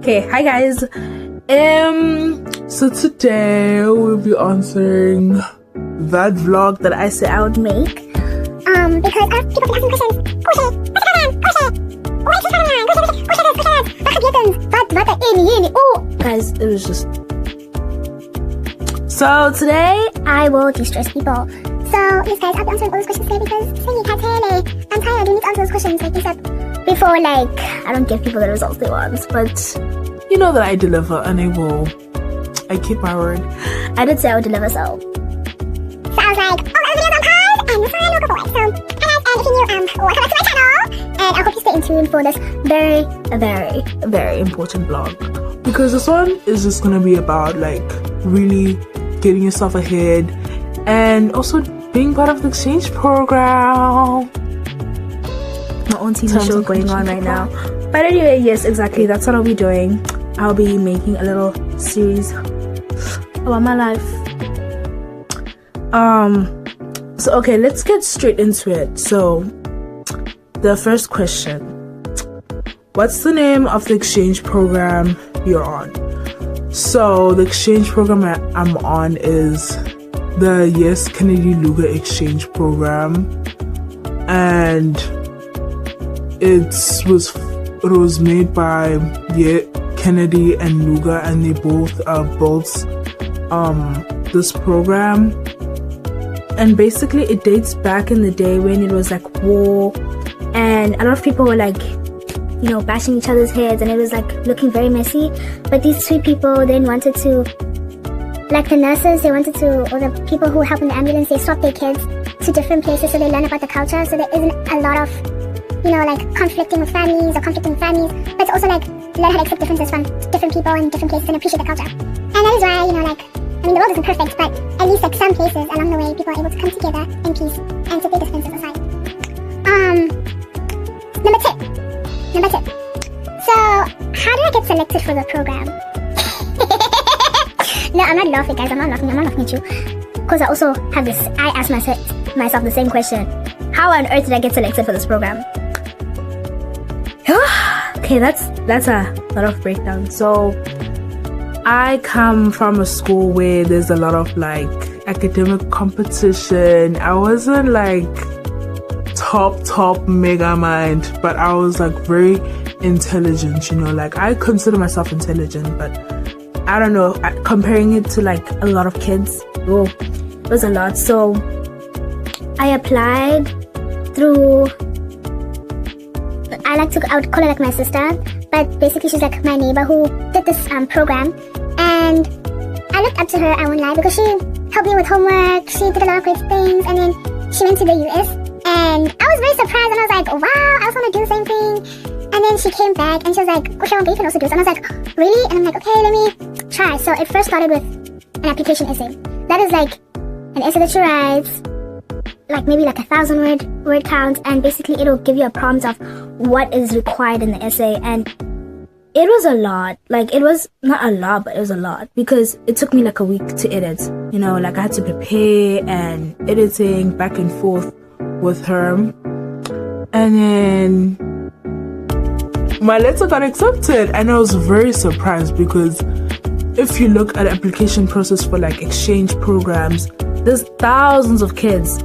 Okay, hi guys. So today we'll be answering that vlog that I said I would make. Because people keep asking questions. Guys, it was just... So today I will de-stress people. So yes guys, I'll be answering all those questions today because I'm tired. You need to answer those questions like ASAP before like I don't give people the results they want. but you know that I deliver and I keep my word. I did say I would deliver, so I was like, oh, our videos on pause and this one will go forward. So and if you're new, welcome back to my channel, and I hope you stay in tune for this very important vlog, because this one is just gonna be about like really getting yourself ahead and also being part of the exchange program. My own TV show going on right now. But anyway, yes, exactly, that's what I'll be doing. I'll be making a little series about my life. So okay, let's get straight into it. So the first question: what's the name of the exchange program you're on? So the exchange program I'm on is the Yes Kennedy Luga exchange program, and it was made by Kennedy and Luga, and they both built this program. And basically it dates back in the day when it was like war, and a lot of people were like, you know, bashing each other's heads, and it was like looking very messy. But these sweet people then wanted to, like the nurses, they wanted to, or the people who help in the ambulance, they swap their kids to different places so they learn about the culture, so there isn't a lot of, you know, like conflicting with families, but it's also like learn how to accept differences from different people in different places and appreciate the culture. And that is why, you know, like, I mean, the world isn't perfect, but at least like some places along the way, people are able to come together in peace and set their differences aside. Number two. So, how did I get selected for the program? No, I'm not laughing, guys. I'm not laughing at you. Because I also have this, I asked myself the same question. How on earth did I get selected for this program? Okay, that's a lot of breakdown. So I come from a school where there's a lot of like academic competition. I wasn't like top mega mind, but I was like very intelligent, you know, like I consider myself intelligent, but I don't know, comparing it to like a lot of kids, it was a lot. So I applied through, I would call her like my sister, but basically she's like my neighbor who did this program, and I looked up to her, I won't lie, because she helped me with homework, she did a lot of great things, and then she went to the US, and I was very surprised, and I was like, wow, I also want to do the same thing. And then she came back and she was like, okay, you can also do this. And I was like, really? And I'm like, okay, let me try. So it first started with an application essay. That is like an essay that you write, like maybe like 1,000 word count, and basically it'll give you a prompt of what is required in the essay. And it was a lot. Like, it was not a lot, but it was a lot, because it took me like a week to edit. You know, like I had to prepare and editing back and forth with her. And then my letter got accepted, and I was very surprised, because if you look at the application process for like exchange programs, there's thousands of kids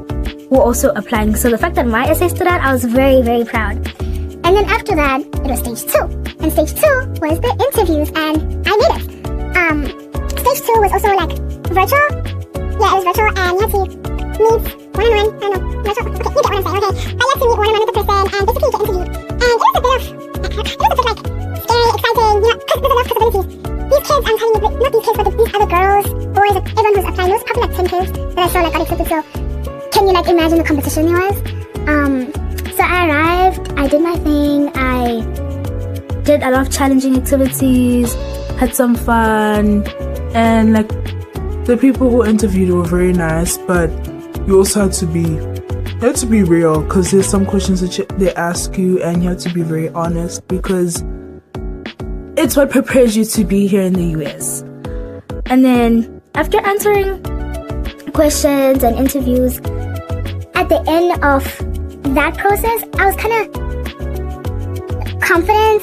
who are also applying. So the fact that my essay stood out, I was very proud. And then after that, it was stage 2. And stage 2 was the interviews, and I made it. Stage 2 was also like virtual. Yeah, it was virtual, and you had to meet one-on-one. I don't know, virtual. Okay, you get what I'm saying, okay. I had to meet one-on-one with the person, and basically get interviewed. And it was a bit like scary, exciting, you know, because there's a lot of possibilities. These kids, I'm telling you, not these kids, but these other girls, boys, like, everyone who's applying, there was probably like 10 kids that I saw like got accepted. So can you like imagine the competition there was? So I arrived, I did my thing, I did a lot of challenging activities, had some fun, and like the people who interviewed were very nice, but you also had to be real, because there's some questions that they ask you, and you have to be very honest, because it's what prepares you to be here in the US. And then after answering questions and interviews, at the end of that process, I was kind of confident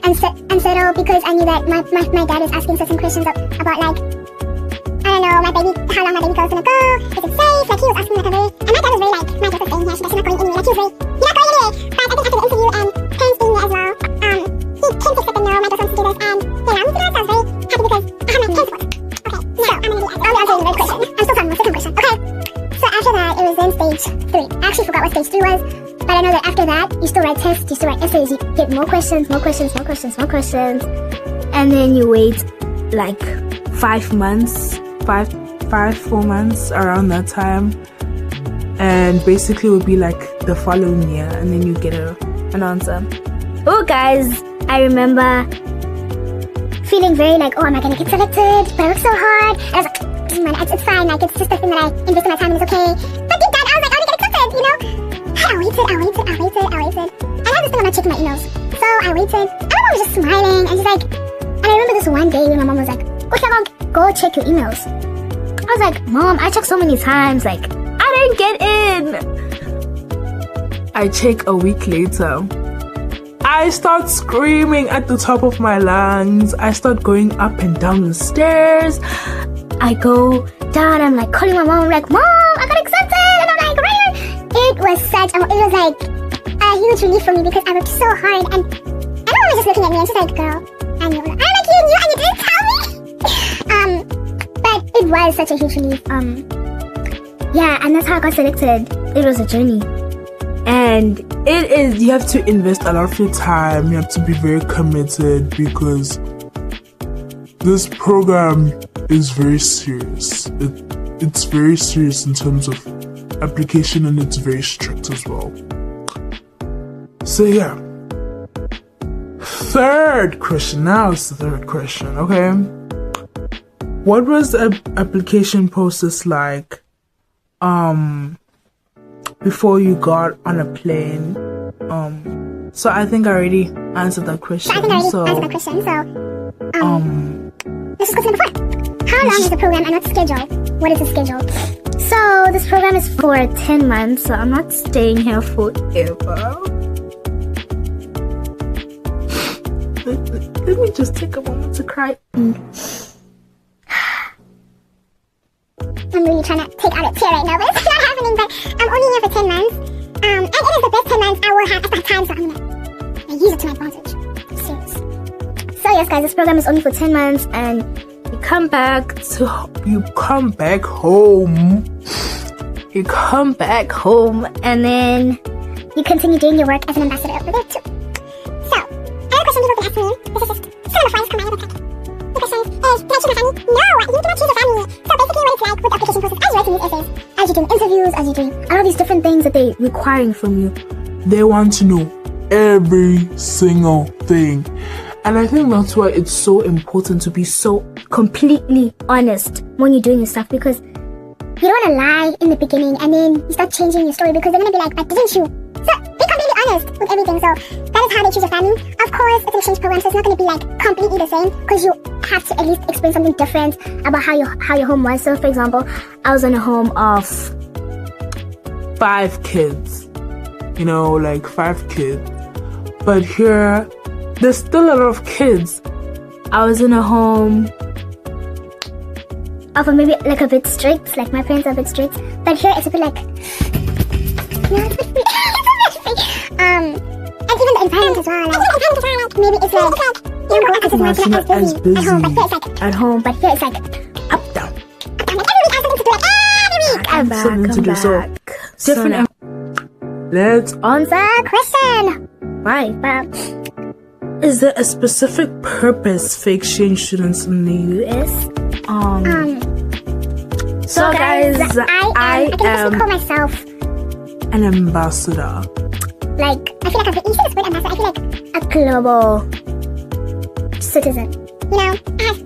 and settle because I knew that my dad was asking certain questions about like, I don't know, my baby, how long my baby girl's gonna go, is it safe? Like he was asking like a very, and my dad was very like, my daughter's staying here, she's not going anywhere. Like he was very, you're not going anywhere. But I think after the interview and parents being there as well, he came to accept them now, my daughter wants to do this, and yeah, I'm so I was very happy because I have my parents support. Okay, so I'm gonna be answering the question. I'm still talking about the second question. Okay. So after that, it was then stage 3. I actually forgot what stage 3 was, but I know that after that, you still write tests, you still write essays, you get more questions, and then you wait like 4 months around that time, and basically it would be like the following year, and then you get an answer. Oh guys, I remember feeling very like, oh, am I gonna get selected? But I worked so hard. And I was like, man, it's fine, like it's just a thing that I invested my time in, it's okay. But deep down, I was like, I want to get accepted, you know? I waited. And I had this thing, I'm not checking my emails. So I waited, and my mom was just smiling, and she's like, and I remember this one day when my mom was like, go check your emails. I was like, Mom, I checked so many times, like, I didn't get in. I check a week later. I start screaming at the top of my lungs. I start going up and down the stairs. I go down, I'm like calling my mom, I'm like, Mom, I got accepted, and I'm like, right? It was like a huge relief for me because I worked so hard, and my mom was just looking at me and she's like, girl, I knew. I'm like, you knew and you didn't tell me? But it was such a huge relief. Yeah, and that's how I got selected. It was a journey. And it is, you have to invest a lot of your time, you have to be very committed because this program is very serious. It's very serious in terms of application, and it's very strict as well. So yeah. Third question. Now it's the third question, okay? What was the application process like before you got on a plane? So I think I already answered that question. Let's just go to number 4. How long is the program and what's the schedule? What is the schedule? So this program is for 10 months, so I'm not staying here forever. Let me just take a moment to cry. I'm really trying to take out a tear right now, but it's not happening. But I'm only here for 10 months. And it is the best 10 months I will have at that time, so I'm gonna use it to my advantage. Serious. So yes, guys, this program is only for 10 months, and you come back home, and then you continue doing your work as an ambassador over there too. So, another question people can ask me, this is just some of the friends come out of the pack. The question is, can I choose my family? No, you do not choose your family. So basically what it's like with the application process, as you're writing these essays, as you're doing interviews, as you're doing all of these different things that they're requiring from you, they want to know every single thing. And I think that's why it's so important to be so completely honest when you're doing your stuff, because you don't want to lie in the beginning and then you start changing your story because they're going to be like, but didn't you? So be completely honest with everything. So that is how they choose your family. Of course, it's an exchange program, so it's not going to be like completely the same because you have to at least explain something different about how your home was. So for example, I was in a home of 5 kids, you know, like 5 kids. But here, there's still a lot of kids. I was in a home of maybe like a bit strict, like my parents are a bit strict, but here it's a bit like, yeah, it's a bit free. And even the environment as well, like maybe it's like, you know, it's not as busy at home, but here it's like at home, but here it's like up down. Like every week I have something to do, like every week. I'm back. So different. Let's answer question. Right, is there a specific purpose for exchange students in the US? So guys, I can actually call myself an ambassador. Like, I feel like you said this word ambassador, I feel like a global citizen. You know, I have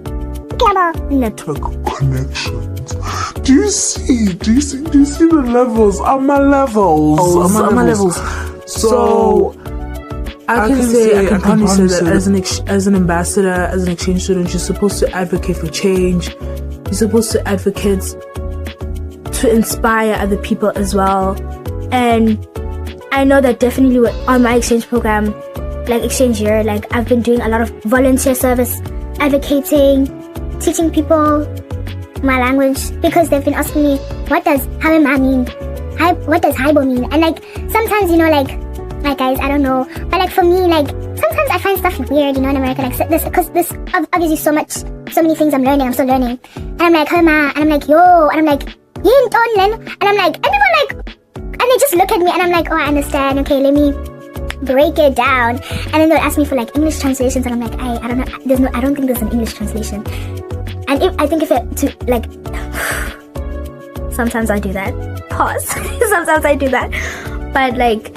global network connections. Do you see the levels? I'm my levels. So I can probably say that as an ambassador, as an exchange student, you're supposed to advocate for change. You're supposed to advocate to inspire other people as well. And I know that definitely on my exchange program, like exchange year, like I've been doing a lot of volunteer service, advocating, teaching people my language, because they've been asking me, what does Halima mean? What does Haibo mean? And like sometimes, you know, like guys, I don't know, but like for me, like sometimes I find stuff weird, you know, in America, like this, because this obviously so many things I'm still learning, and I'm like, Halima, and I'm like, yo, and I'm like, yin tonlen, and I'm like, and people like, and they just look at me, and I'm like, oh, I understand, okay, let me break it down. And then they'll ask me for like English translations, and I'm like, I don't know, I don't think there's an English translation. And sometimes I do that. Pause. Sometimes I do that. But like,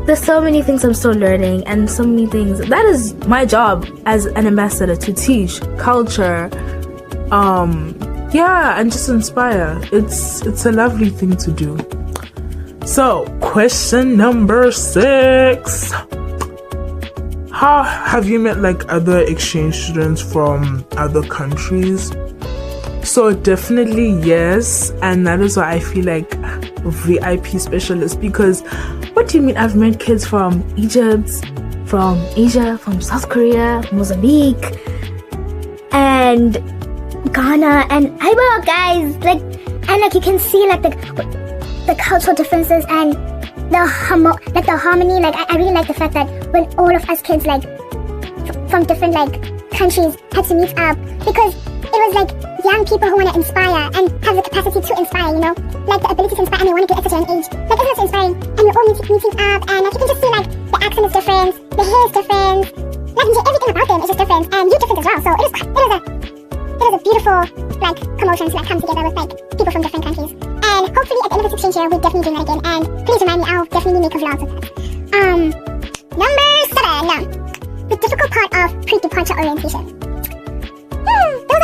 there's so many things I'm still learning, and so many things. That is my job as an ambassador, to teach culture, and just inspire. It's a lovely thing to do. So, question number 6. How have you met like other exchange students from other countries? So definitely yes, and that is why I feel like VIP specialist, because what do you mean I've met kids from Egypt, from Asia, from South Korea, Mozambique, and Ghana, and Haibo, guys, like, and like you can see like the cultural differences and the harmony. Like I really like the fact that when all of us kids like from different like countries had to meet up, because it was like young people who want to inspire and have the capacity to inspire, you know, like the ability to inspire, and they want to do it at a young age. Like it's not inspiring, and we're all meeting up, and like you can just see like the accent is different, the hair is different, like everything about them is just different, and you're different as well. So it is a beautiful like commotion to like come together with like people from different countries. And hopefully at the end of this exchange year, we're definitely doing that again. And please remind me, I'll definitely make a vlog of that. Number 7. The difficult part of pre-departure orientation. There was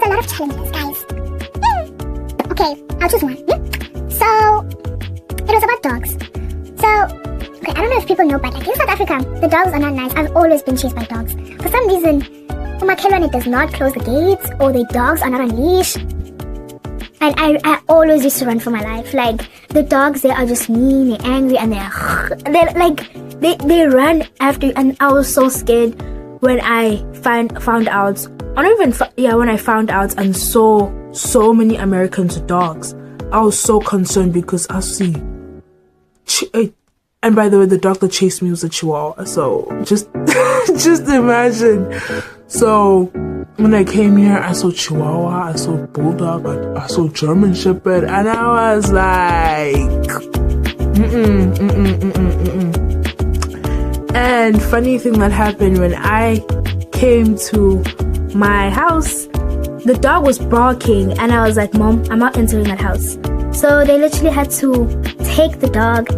a lot of challenges. Guys. Okay, I'll choose one. So, it was about dogs. So, okay, I don't know if people know, but like in South Africa, the dogs are not nice. I've always been chased by dogs. For some reason, Umakhelwane does not close the gates, or the dogs are not on leash. And I always used to run for my life. Like, the dogs, they are just mean, they're angry, and they run after you. And I was so scared when I found out, when I found out and saw so many Americans with dogs. I was so concerned, because I see, and by the way, the dog that chased me was a Chihuahua. So just imagine. So when I came here, I saw Chihuahua, I saw Bulldog, I saw German Shepherd, and I was like, And funny thing that happened, when I came to my house, the dog was barking, and I was like, Mom, I'm not entering that house. So they literally had to take the dog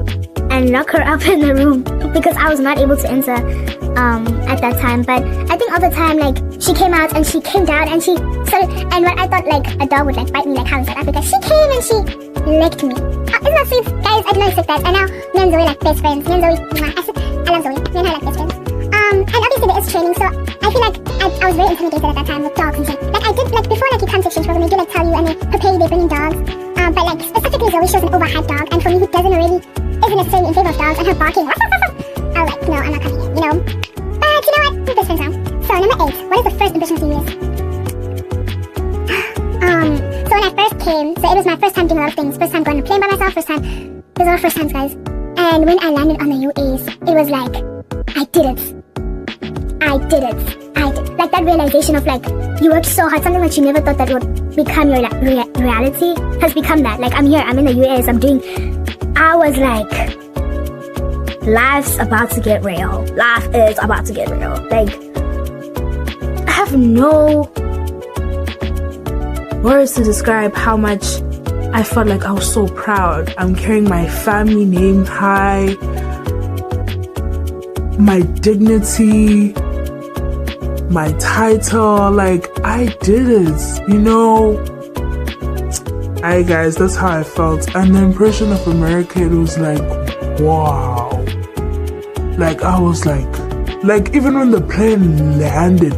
and lock her up in the room, because I was not able to enter at that time. But I think all the time, like, she came out and she came down and she started, and when I thought like a dog would like bite me like how in South Africa, she came and she licked me. Isn't that sweet? Guys, I didn't expect that. And now me and Zoe like best friends. Me and Zoe, I love Zoe. Me and her like best friends. And obviously there is training, so I feel like I was very intimidated at that time with dogs and shit. Like I did, like before like you come to exchange program, they do like tell you and they prepare you, they bring in dogs. But like specifically Zoe, she was an overhyped dog, and for me who isn't necessarily in favor of dogs, and her barking, I was like, no, I'm not coming in, you know. But you know what? We're best friends now. So number 8, what is the first impression of you? So when I first came, so it was my first time doing a lot of things. First time going on a plane by myself, there's a lot of first times, guys. And when I landed on the UAs, it was like, I did it. Like that realization of like, you worked so hard, something that you never thought that would become your reality has become that. Like I'm here, I'm in the US, I was like, life's about to get real. Life is about to get real. Like, I have no words to describe how much I felt like I was so proud. I'm carrying my family name high, my dignity, my title. Like, I did it, you know. Hi guys, that's how I felt. And the impression of America, it was like, wow. Like, I was like even when the plane landed,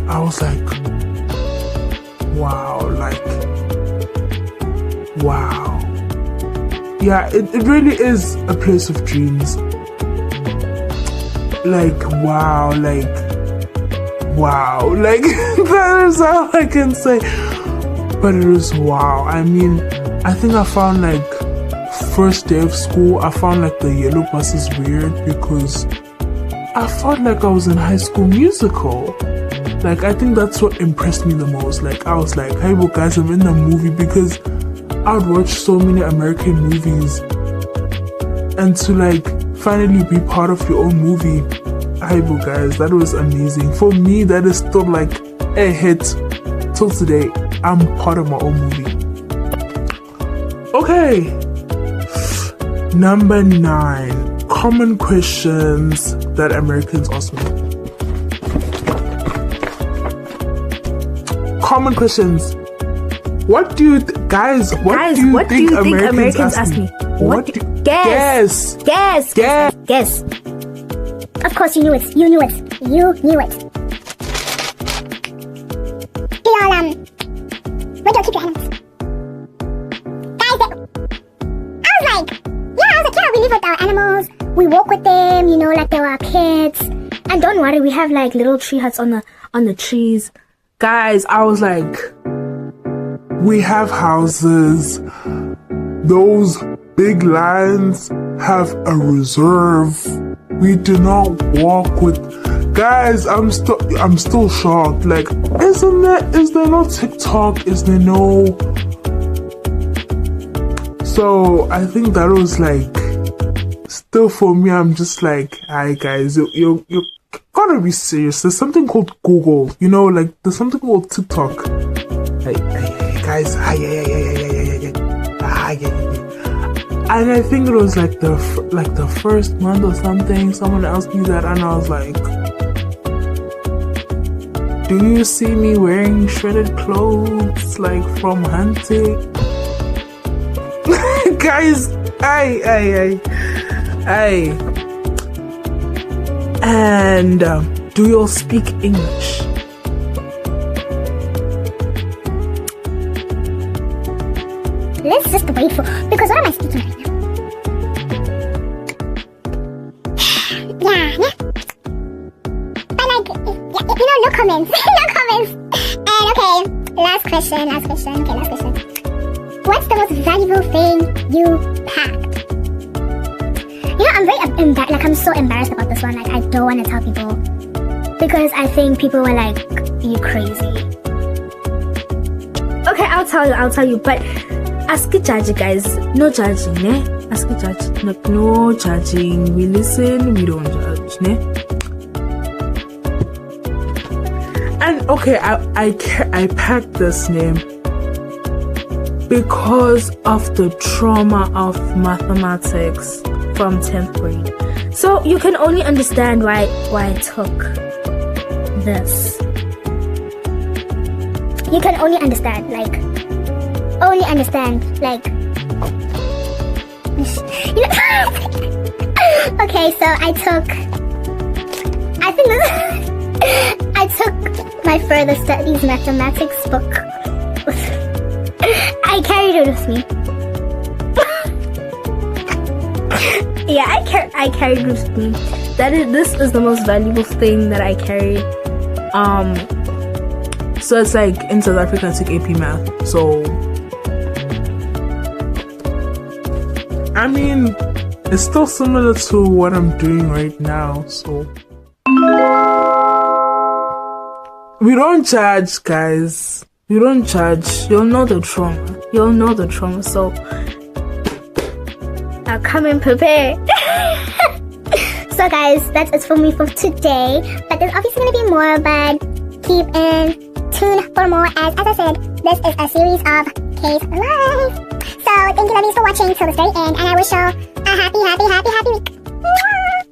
I was like, wow, wow. Yeah, it really is a place of dreams. wow, that is all I can say. But it is wow. I mean, I think I found first day of school, I found the yellow buses weird because I felt like I was in High School Musical. I think that's what impressed me the most. I was like, hey, well, guys, I'm in the movie, because I would watch so many American movies, and to finally be part of your own movie, hey, well, guys, that was amazing. For me, that is still a hit till today. I'm part of my own movie. Okay, number 9, common questions that Americans ask me. Common questions. What do you guys? What do you think Americans ask me? Guess. Of course, you knew it. You knew it. Do y'all where do you keep your animals? Guys, I was like, yeah, we live with our animals. We walk with them, like they were our kids. And don't worry, we have little tree huts on the trees. Guys, I was like, we have houses. Those big lions have a reserve. We do not walk with. Guys, I'm still shocked. Is there no TikTok? Is there no? So I think that was still for me. I'm just hi guys, you gotta be serious. There's something called Google, there's something called TikTok. Hey guys, and I think it was the first month or something, someone asked me that, and I was like, do you see me wearing shredded clothes from hunting? Guys, and do you all speak English? Let's just wait because what am I speaking right now? Yeah. But no comments. No comments. And okay, last question. What's the most valuable thing you packed? I'm very I'm so embarrassed about this one. I don't want to tell people because I think people were you crazy. Okay, I'll tell you, but ask a judge, guys. No judging, ne? Ask a judge. No judging. We listen, we don't judge, ne? And okay, I packed this name because of the trauma of mathematics from 10th grade. So you can only understand why I took this. You can only understand, okay, so I took my further studies mathematics book. I carried it with me. Yeah, I carried it with me. This is the most valuable thing that I carried. So it's in South Africa I took AP Math. So I mean, it's still similar to what I'm doing right now. So we don't judge, guys. We don't judge. You'll know the trauma. So I'll come and prepare. So guys, that is for me for today. But there's obviously going to be more, but keep in tune for more. As I said, this is a series of K's Life. So thank you, lovies, for watching till this very end, and I wish you a happy week. Mwah!